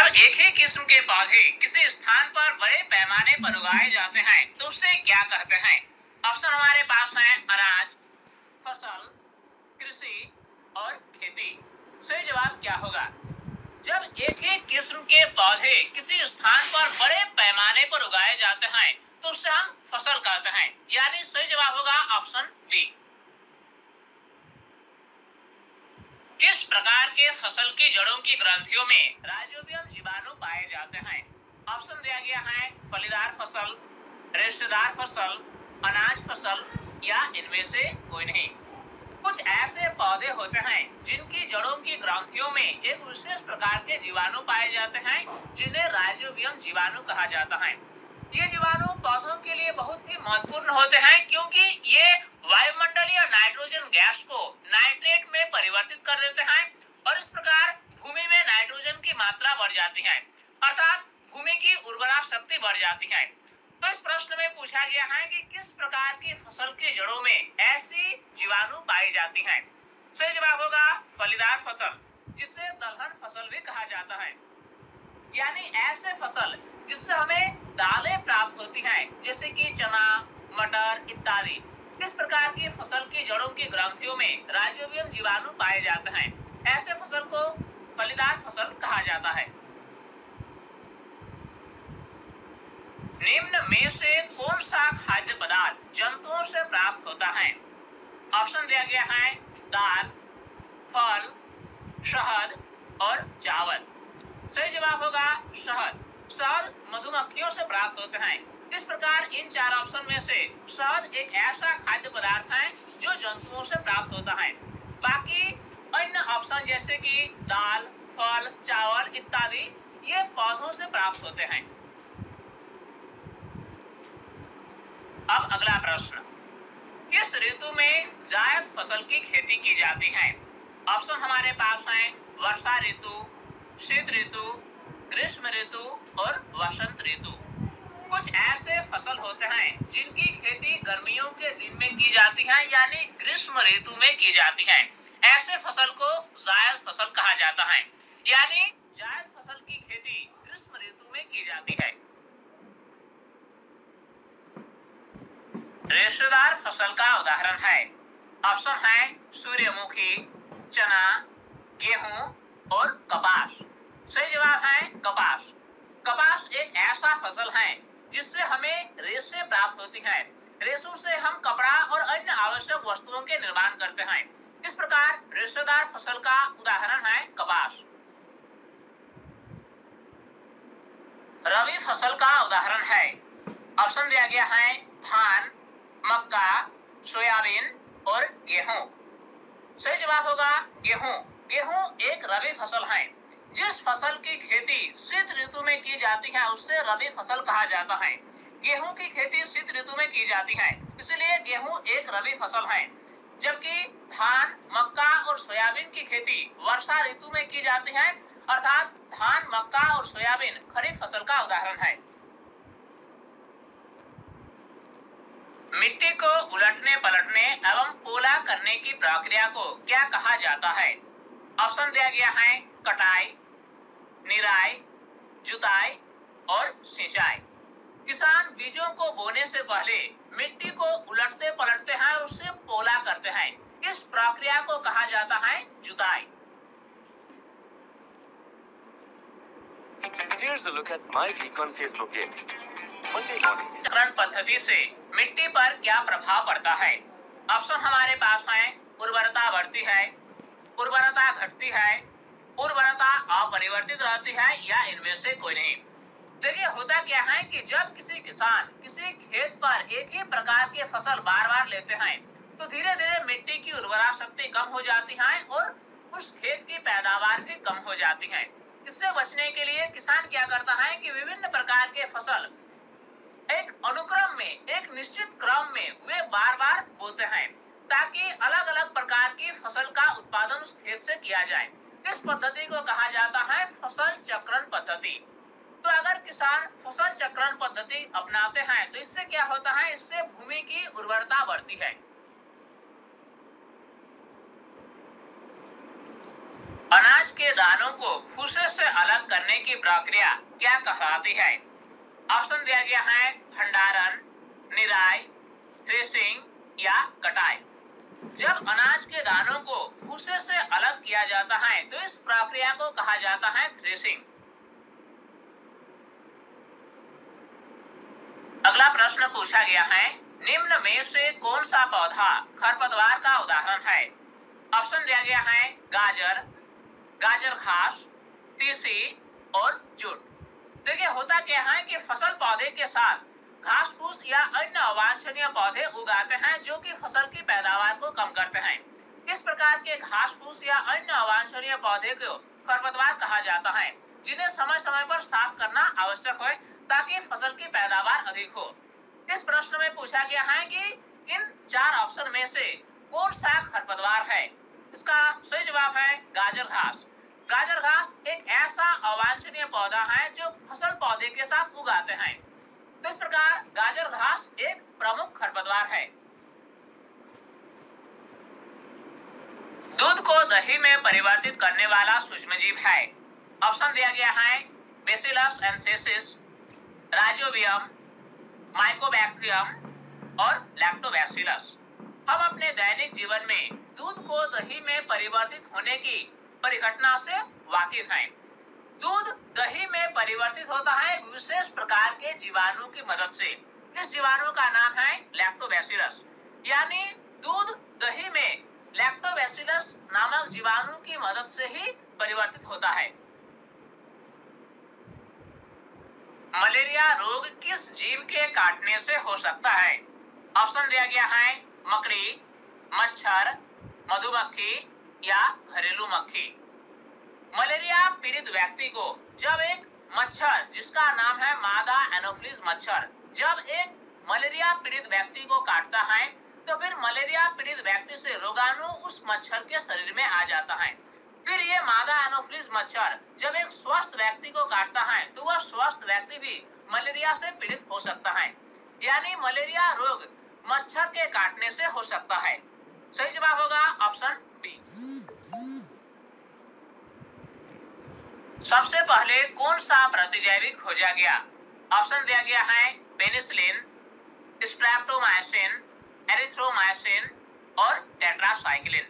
एक ही किस्म के पौधे किसी स्थान पर बड़े पैमाने पर उगाए जाते हैं तो उसे क्या कहते हैं? ऑप्शन हमारे पास है अनाज, फसल, कृषि और खेती। सही जवाब क्या होगा? जब एक ही किस्म के पौधे किसी स्थान पर बड़े पैमाने पर उगाए जाते हैं तो उसे हम फसल कहते हैं, यानी सही जवाब होगा ऑप्शन बी। किस प्रकार के फसल की जड़ों की ग्रंथियों में राइजोबियम जीवाणु पाए जाते हैं? ऑप्शन दिया गया है फलीदार फसल, रेशेदार फसल, अनाज फसल या इनमें से कोई नहीं। कुछ ऐसे पौधे होते हैं जिनकी जड़ों की ग्रंथियों में एक विशेष प्रकार के जीवाणु पाए जाते हैं जिन्हें राइजोबियम जीवाणु कहा जाता है। ये जीवाणु पौधों के लिए बहुत ही महत्वपूर्ण होते हैं क्योंकि ये वायुमंडलीय नाइट्रोजन गैस को नाइट्रेट में परिवर्तित कर देते हैं और इस प्रकार भूमि में नाइट्रोजन की मात्रा बढ़ जाती है, अर्थात भूमि की उर्वरा शक्ति बढ़ जाती है। तो इस प्रश्न में पूछा गया है कि किस प्रकार की फसल की जड़ों में ऐसी जीवाणु पाई जाती हैं? सही जवाब होगा फलीदार फसल, जिसे दलहन फसल भी कहा जाता है, यानी ऐसे फसल जिससे हमें दालें प्राप्त होती हैं जैसे कि चना, मटर इत्यादि। इस प्रकार की फसल की जड़ों की ग्रंथियों में राइजोबियम जीवाणु पाए जाते हैं। ऐसे फसल को फलीदार फसल कहा जाता है। निम्न में से कौन सा खाद्य पदार्थ जंतुओं से प्राप्त होता है? ऑप्शन दिया गया है दाल, फल, शहद और चावल। सही जवाब होगा शहद। शहद मधुमक्खियों से प्राप्त होते हैं। इस प्रकार इन चार ऑप्शन में से शहद एक ऐसा खाद्य पदार्थ है जो जंतुओं से प्राप्त होता है। बाकी अन्य ऑप्शन जैसे कि दाल, फल, चावल इत्यादि ये पौधों से प्राप्त होते हैं। अब अगला प्रश्न, किस ऋतु में जायद फसल की खेती की जाती है? ऑप्शन हमारे पास है वर्षा ऋतु, शीत ऋतु, ग्रीष्म ऋतु और वसंत ऋतु। कुछ ऐसे फसल होते हैं जिनकी खेती गर्मियों के दिन में की जाती है, यानी ग्रीष्म ऋतु में की जाती है। ऐसे फसल को जायद फसल कहा जाता है, यानी जायद फसल की खेती ग्रीष्म ऋतु में की जाती है। रेशेदार फसल का उदाहरण है, ऑप्शन है सूर्यमुखी, चना, गेहूं और कपास। सही जवाब है कपास। कपास एक ऐसा फसल है जिससे हमें रेशे प्राप्त होती है। रेशों से हम कपड़ा और अन्य आवश्यक वस्तुओं के निर्माण करते हैं। इस प्रकार रेशेदार फसल का उदाहरण है कपास। रबी फसल का उदाहरण है, ऑप्शन दिया गया है धान, मक्का, सोयाबीन और गेहूं। सही जवाब होगा गेहूं। गेहूं एक रबी फसल है। जिस फसल की खेती शीत ऋतु में की जाती है उससे रबी फसल कहा जाता है। गेहूं की खेती शीत ऋतु में की जाती है, इसलिए गेहूं एक रबी फसल है। जबकि धान, मक्का और सोयाबीन की खेती वर्षा ऋतु में की जाती है, अर्थात धान, मक्का और सोयाबीन खरीफ फसल का उदाहरण है। मिट्टी को उलटने पलटने एवं पोला करने की प्रक्रिया को क्या कहा जाता है? ऑप्शन दिया गया है कटाई, निराई, जुताई और सिंचाई। किसान बीजों को बोने से पहले मिट्टी को उलटते पलटते हैं और उससे पोला करते हैं। इस प्रक्रिया को कहा जाता है जुताई। Here's a look at my week on Facebook game. Monday morning. चक्रण पद्धति से मिट्टी पर क्या प्रभाव पड़ता है? ऑप्शन हमारे पास है उर्वरता बढ़ती है, उर्वरता घटती है, उर्वरता अपरिवर्तित रहती है या इनमें से कोई नहीं। देखिए होता क्या है कि जब किसी किसान किसी खेत पर एक ही प्रकार के फसल बार बार लेते हैं तो धीरे धीरे मिट्टी की उर्वरा शक्ति कम हो जाती है और उस खेत की पैदावार भी कम हो जाती है। इससे बचने के लिए किसान क्या करता है कि विभिन्न प्रकार के फसल एक अनुक्रम में, एक निश्चित क्रम में वे बार बार बोते हैं ताकि अलग अलग प्रकार की फसल का उत्पादन उस खेत से किया जाए। इस पद्धति को कहा जाता है फसल चक्रण पद्धति। तो अगर किसान फसल चक्रण पद्धति अपनाते हैं तो इससे क्या होता है, इससे भूमि की उर्वरता बढ़ती है। अनाज के दानों को भूसे से अलग करने की प्रक्रिया क्या कहलाती है? ऑप्शन दिया गया है भंडारण, निराई, थ्रेसिंग या कटाई। जब अनाज के दानों को भूसे से अलग किया जाता है तो इस प्रक्रिया को कहा जाता है थ्रेसिंग। अगला प्रश्न पूछा गया है, निम्न में से कौन सा पौधा खरपतवार का उदाहरण है? ऑप्शन दिया गया है गाजर, गाजर घास, तीसी और जूट। देखिए होता क्या है कि फसल पौधे के साथ घास फूस या अन्य अवांछनीय पौधे उगाते हैं जो कि फसल की पैदावार को कम करते हैं। इस प्रकार के घास फूस या अन्य अवांछनीय पौधे को खरपतवार कहा जाता है, जिन्हें समय समय पर साफ करना आवश्यक है ताकि फसल की पैदावार अधिक हो। इस प्रश्न में पूछा गया है कि इन चार ऑप्शन में से कौन सा खरपतवार है? इसका सही जवाब है गाजर घास। गाजर घास एक ऐसा अवांछनीय पौधा है जो फसल पौधे के साथ उगाते हैं। तो इस प्रकार गाजर घास एक प्रमुख खरपतवार है। दूध को दही में परिवर्तित करने वाला सूक्ष्मजीव है। ऑप्शन दिया गया है बेसिलस एंथेसिस, राइजोबियम, माइकोबैक्टीरियम और लैक्टोबैसिलस। हम अपने दैनिक जीवन में दूध को दही में परिवर्तित होने की परिघटना से वाकिफ हैं। दूध दही में परिवर्तित होता है एक विशेष प्रकार के जीवाणु की मदद से। इस जीवाणु का नाम है लैक्टोबैसिलस। यानी दूध दही में लैक्टोबैसिलस नामक जीवाणु की मदद से ही परिवर्तित होता है। मलेरिया रोग किस जीव के काटने से हो सकता है? ऑप्शन दिया गया है मकड़ी, मच्छर, मधुमक्खी या घरेलू मक्खी। मलेरिया पीड़ित व्यक्ति को जब एक मच्छर जिसका नाम है मादा एनोफिलिस मच्छर जब एक मलेरिया पीड़ित व्यक्ति को काटता है तो फिर मलेरिया पीड़ित व्यक्ति से रोगाणु उस मच्छर के शरीर में आ जाता है। फिर ये मादा एनोफिलिस मच्छर जब एक स्वस्थ व्यक्ति को काटता है तो वह स्वस्थ व्यक्ति भी मलेरिया से पीड़ित हो सकता है। यानी मलेरिया रोग मच्छर के काटने से हो सकता है। सही जवाब होगा ऑप्शन बी। सबसे पहले कौन सा प्रतिजैविक खोजा गया? ऑप्शन दिया गया है पेनिसिलिन, स्ट्रेप्टोमाइसिन, एरिथ्रोमाइसिन और टेट्रासाइक्लिन।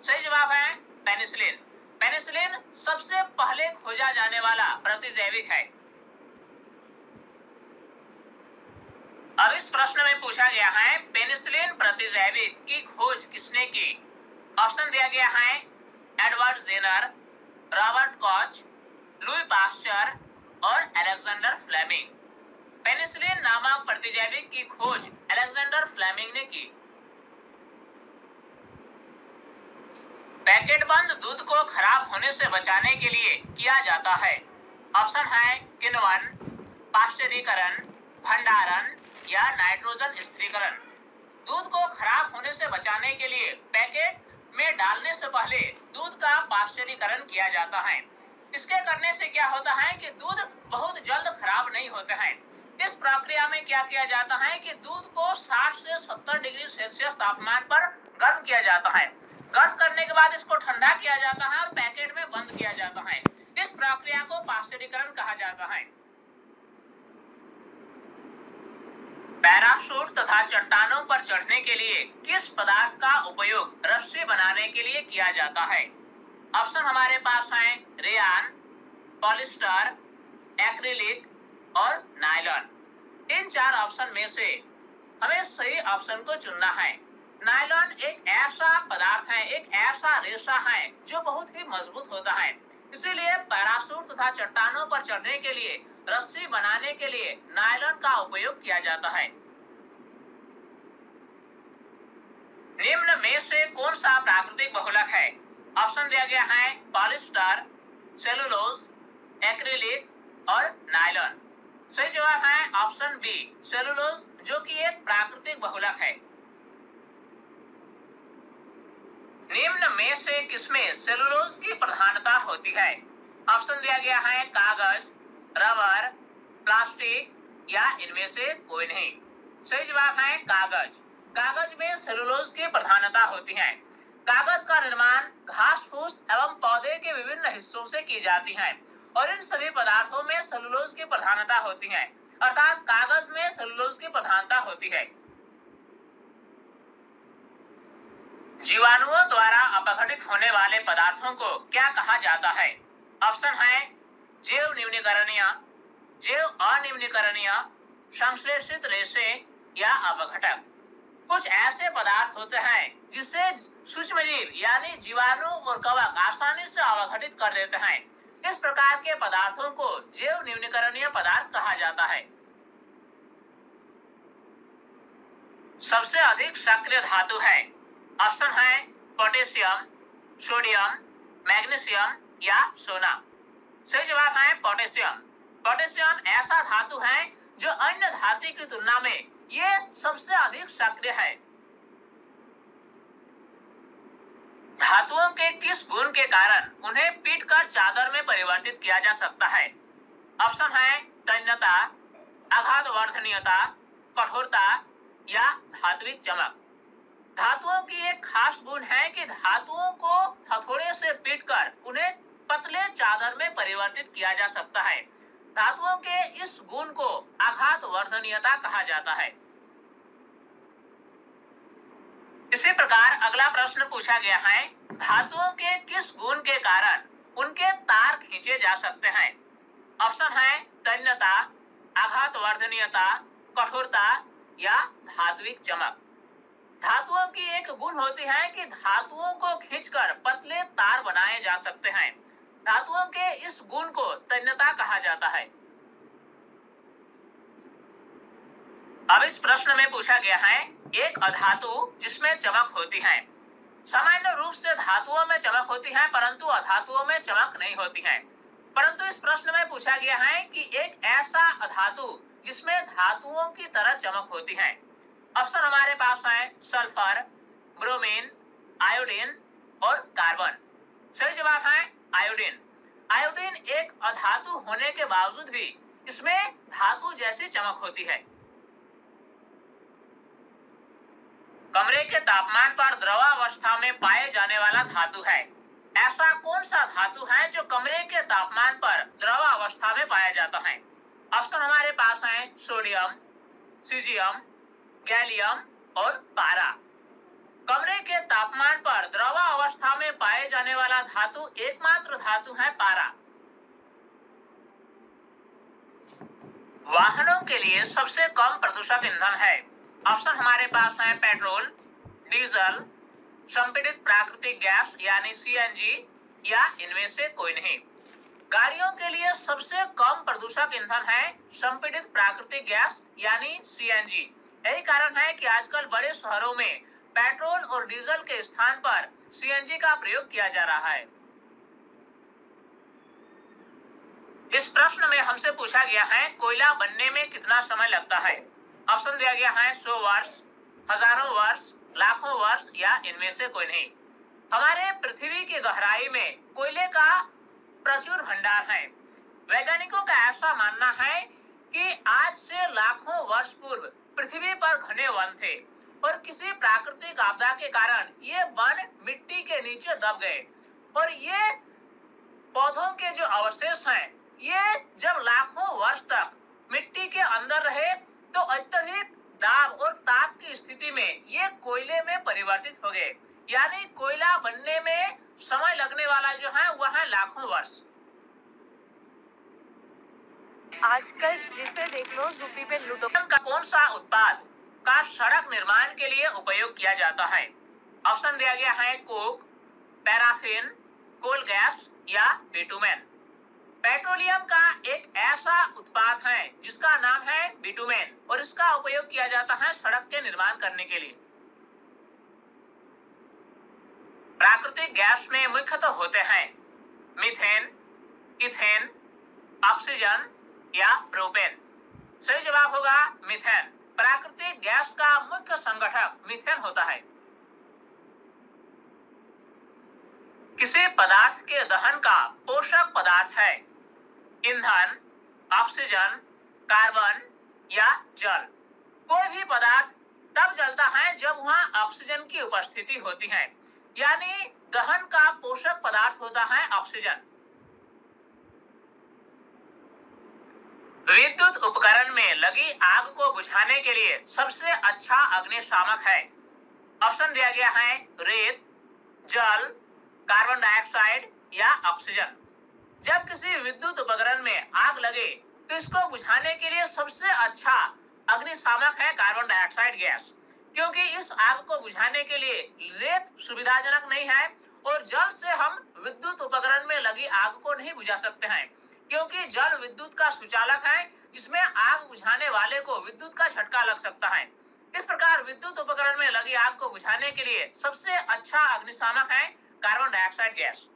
सही जवाब है पेनिसिलिन। पेनिसिलिन सबसे पहले खोजा जाने वाला प्रतिजैविक है। अब इस प्रश्न में पूछा गया है पेनिसिलिन प्रतिजैविक की खोज किसने की? ऑप्शन दिया गया है Edward Jenner, Robert Koch, Louis Pasteur और अलेक्जेंडर फ्लेमिंग। पेनिसिलिन नामक प्रतिजैविक की खोज अलेक्जेंडर फ्लेमिंग ने की। पैकेट बंद दूध को खराब होने से बचाने के लिए किया जाता है। ऑप्शन है किण्वन, पाश्चरीकरण, भंडारण या नाइट्रोजन स्थिरीकरण। दूध को खराब होने से बचाने के लिए पैकेट में डालने से पहले दूध का पाश्चरीकरण किया जाता है। इसके करने से क्या होता है कि दूध बहुत जल्द खराब नहीं होते हैं। इस प्रक्रिया में क्या किया जाता है कि दूध को 60 से 70 डिग्री सेल्सियस तापमान पर गर्म किया जाता है। गर्म करने के बाद इसको ठंडा किया जाता है और पैकेट में बंद किया जाता है। इस प्रक्रिया को पाश्चरीकरण कहा जाता है। पैराशूट तथा चट्टानों पर चढ़ने के लिए किस पदार्थ का उपयोग रस्सी बनाने के लिए किया जाता है? ऑप्शन हमारे पास हैं रेयान, पॉलिस्टर, एक्रिलिक और नायलॉन। इन चार ऑप्शन में से हमें सही ऑप्शन को चुनना है। नायलॉन एक ऐसा पदार्थ है, एक ऐसा रेशा है जो बहुत ही मजबूत होता है। इसीलिए पैराशूट तथा चट्टानों पर चढ़ने के लिए रस्सी बनाने के लिए नायलॉन का उपयोग किया जाता है। निम्न में से कौन सा प्राकृतिक बहुलक है? ऑप्शन दिया गया है पॉलिस्टर, सेलुलोज, एक्रिलिक और नायलॉन। सही जवाब है ऑप्शन बी सेलुलोज, जो कि एक प्राकृतिक बहुलक है। निम्न में से किसमें सेलुलोज की प्रधानता होती है? ऑप्शन दिया गया है कागज, रबर, प्लास्टिक या इनमें से कोई नहीं। सही जवाब है कागज। कागज में सेलुलोज की प्रधानता होती है। कागज का निर्माण घास फूस एवं पौधे के विभिन्न हिस्सों से की जाती है और इन सभी पदार्थों में सेलुलोज की प्रधानता होती है, अर्थात कागज में सेलुलोज की प्रधानता होती है। जीवाणुओं द्वारा अपघटित होने वाले पदार्थों को क्या कहा जाता है? ऑप्शन है जैव न्यूनीकरणीय, जैव अन्यूनीकरणीय, संश्लेषित रेशे या अपघटक। कुछ ऐसे पदार्थ होते हैं जिससे सूक्ष्मजीव यानी जीवाणु और कवक आसानी से अवघटित कर देते हैं। इस प्रकार के पदार्थों को जैव न्यूनीकरणीय पदार्थ कहा जाता है। सबसे अधिक सक्रिय धातु है। ऑप्शन है पोटेशियम, सोडियम, मैग्नीशियम या सोना। सही जवाब है पोटेशियम। पोटेशियम ऐसा धातु है जो अन्य धातु की तुलना में ये सबसे अधिक सक्रिय है। धातुओं के किस गुण के कारण उन्हें पीटकर चादर में परिवर्तित किया जा सकता है? ऑप्शन है तन्यता, आघात वर्धनीयता, कठोरता या धात्विक चमक। धातुओं की एक खास गुण है कि धातुओं को हथौड़े से पीटकर उन्हें पतले चादर में परिवर्तित किया जा सकता है। धातुओं के इस गुण को आघात वर्धनीयता कहा जाता है। इसी प्रकार अगला प्रश्न पूछा गया है, धातुओं के किस गुण के कारण उनके तार खींचे जा सकते हैं? ऑप्शन है तन्यता, आघात वर्धनीयता, कठोरता या धात्विक चमक। धातुओं की एक गुण होती है कि धातुओं को खींचकर पतले तार बनाए जा सकते हैं। धातुओं के इस गुण को तन्यता कहा जाता है। अब इस प्रश्न में पूछा गया है, एक अधातु जिसमें चमक होती है। सामान्य रूप से धातुओं में चमक होती है परंतु अधातुओं में चमक नहीं होती है। परंतु इस प्रश्न में पूछा गया है कि एक ऐसा अधातु जिसमें धातुओं की तरह चमक होती है। ऑप्शन हमारे पास है सल्फर, ब्रोमीन, आयोडीन और कार्बन। सही जवाब है आयोडीन। आयोडीन एक अधातु होने के बावजूद भी इसमें धातु जैसी चमक होती है। कमरे के तापमान पर द्रवावस्था में पाए जाने वाला धातु है। ऐसा कौन सा धातु है जो कमरे के तापमान पर द्रवावस्था में पाया जाता है? ऑप्शन हमारे पास है सोडियम, सीजियम, गैलियम और पारा। कमरे के तापमान पर द्रवावस्था में पाए जाने वाला धातु एकमात्र धातु है पारा। वाहनों के लिए सबसे कम प्रदूषक ईंधन है। ऑप्शन हमारे पास है पेट्रोल, डीजल, संपीड़ित प्राकृतिक गैस यानी सीएनजी या इनमें से कोई नहीं। गाड़ियों के लिए सबसे कम प्रदूषक ईंधन है संपीड़ित प्राकृतिक गैस यानी सीएनजी। यही कारण है कि आजकल बड़े शहरों में पेट्रोल और डीजल के स्थान पर सीएनजी का प्रयोग किया जा रहा है। इस प्रश्न में हमसे पूछा गया है, कोयला बनने में कितना समय लगता है? ऑप्शन दिया गया है 100 वर्ष, हजारों वर्ष, लाखों वर्ष या इनमें से कोई नहीं। हमारे पृथ्वी की गहराई में कोयले का प्रचुर भंडार है। वैज्ञानिकों का ऐसा मानना है कि आज से लाखों वर्ष पूर्व पृथ्वी पर घने वन थे और किसी प्राकृतिक आपदा के कारण ये वन मिट्टी के नीचे दब गए और ये पौधों के जो अवशेष हैं ये जब लाखों वर्ष तक मिट्टी के अंदर रहे तो अत्यधिक दाब और ताप की स्थिति में ये कोयले में परिवर्तित हो गए। यानी कोयला बनने में समय लगने वाला जो है वह है लाखों वर्ष। आजकल जिसे देख लो यूपी पे लूडो का कौन सा उत्पाद का सड़क निर्माण के लिए उपयोग किया जाता है? ऑप्शन दिया गया है कोक, पैराफिन, कोल गैस या बिटुमेन। पेट्रोलियम का एक ऐसा उत्पाद है जिसका नाम है बिटुमेन और इसका उपयोग किया जाता है सड़क के निर्माण करने के लिए। प्राकृतिक गैस में मुख्यतः होते हैं मीथेन, इथेन, ऑक्सीजन या प्रोपेन। सही जवाब होगा मीथेन। प्राकृतिक गैस का मुख्य संगठक मीथेन होता है। किसी पदार्थ के दहन का पोषक पदार्थ है ईंधन, ऑक्सीजन, कार्बन या जल। कोई भी पदार्थ तब जलता है जब वहां ऑक्सीजन की उपस्थिति होती है। यानी दहन का पोषक पदार्थ होता है ऑक्सीजन। विद्युत उपकरण में लगी आग को बुझाने के लिए सबसे अच्छा अग्निशामक है। ऑप्शन दिया गया है रेत, जल, कार्बन डाइऑक्साइड या ऑक्सीजन। जब किसी विद्युत उपकरण में आग लगे तो इसको बुझाने के लिए सबसे अच्छा अग्निशामक है कार्बन डाइऑक्साइड गैस, क्योंकि इस आग को बुझाने के लिए रेत सुविधाजनक नहीं है और जल से हम विद्युत उपकरण में लगी आग को नहीं बुझा सकते हैं, क्योंकि जल विद्युत का सुचालक है जिसमें आग बुझाने वाले को विद्युत का झटका लग सकता है। इस प्रकार विद्युत उपकरण में लगी आग को बुझाने के लिए सबसे अच्छा अग्निशामक है कार्बन डाइऑक्साइड गैस।